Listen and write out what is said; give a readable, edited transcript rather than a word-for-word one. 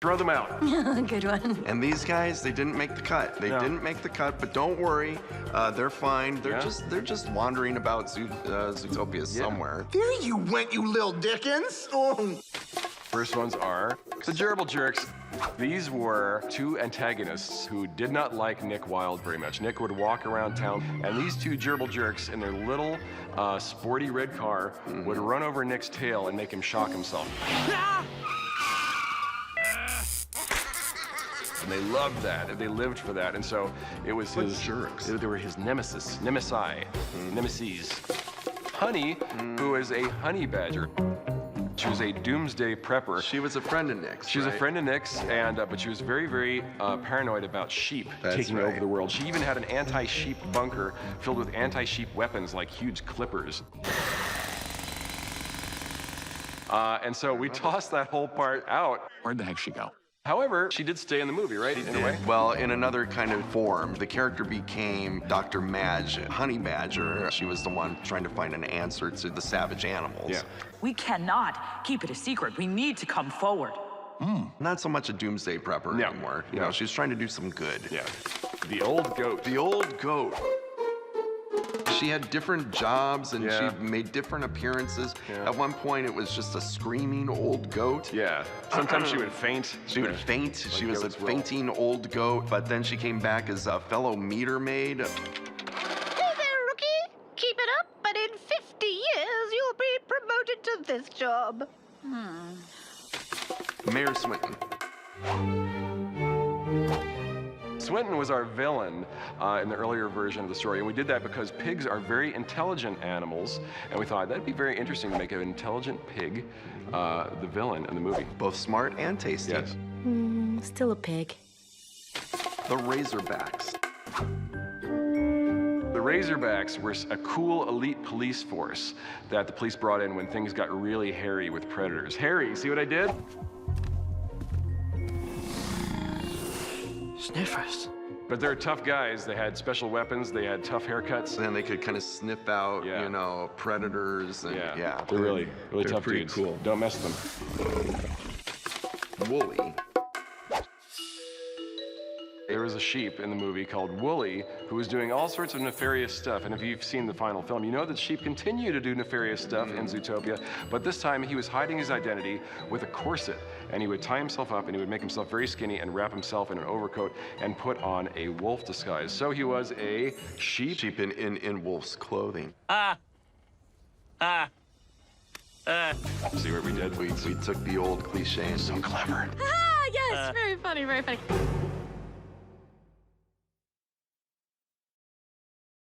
Throw them out. Good one. And these guys, they didn't make the cut. They didn't make the cut, but don't worry, they're fine. They're just wandering about Zootopia somewhere. There you went, you little Dickens. Oh. First ones are the Gerbil Jerks. These were two antagonists who did not like Nick Wilde very much. Nick would walk around town, and these two Gerbil Jerks in their little sporty red car would run over Nick's tail and make him shock himself. And they loved that, and they lived for that, and so it was his jerks. They were his nemesis, nemesis. Honey, who is a honey badger. She was a doomsday prepper. She was a friend of Nick's. She was a friend of Nick's, and but she was very, very paranoid about sheep taking over the world. She even had an anti-sheep bunker filled with anti-sheep weapons like huge clippers. And so we tossed that whole part out. Where'd the heck she go? However, she did stay in the movie, right? In a way? Well, in another kind of form. The character became Dr. Madge, Honey Badger. She was the one trying to find an answer to the savage animals. Yeah. We cannot keep it a secret. We need to come forward. Not so much a doomsday prepper anymore. You know, she was trying to do some good. Yeah. The old goat. The old goat. She had different jobs and she made different appearances. Yeah. At one point, it was just a screaming old goat. Yeah. Sometimes she would faint. She would faint. She was a fainting old goat, but then she came back as a fellow meter maid. Hey there, rookie. Keep it up, but in 50 years, you'll be promoted to this job. Mayor Swinton. Swinton was our villain in the earlier version of the story, and we did that because pigs are very intelligent animals, and we thought that'd be very interesting to make an intelligent pig the villain in the movie. Both smart and tasty. Yes. Still a pig. The Razorbacks. The Razorbacks were a cool elite police force that the police brought in when things got really hairy with predators. Hairy, see what I did? Sniffers. But they're tough guys. They had special weapons. They had tough haircuts. And they could kind of sniff out, you know, predators. And, They're really tough pretty dudes. cool. Don't mess with them. Woolly. There was a sheep in the movie called Wooly who was doing all sorts of nefarious stuff. And if you've seen the final film, you know that sheep continue to do nefarious stuff in Zootopia. But this time he was hiding his identity with a corset. And he would tie himself up and he would make himself very skinny and wrap himself in an overcoat and put on a wolf disguise. So he was a sheep. Sheep in wolf's clothing. See what we did? We took the old cliche. So clever. Ah, yes, very funny, very funny.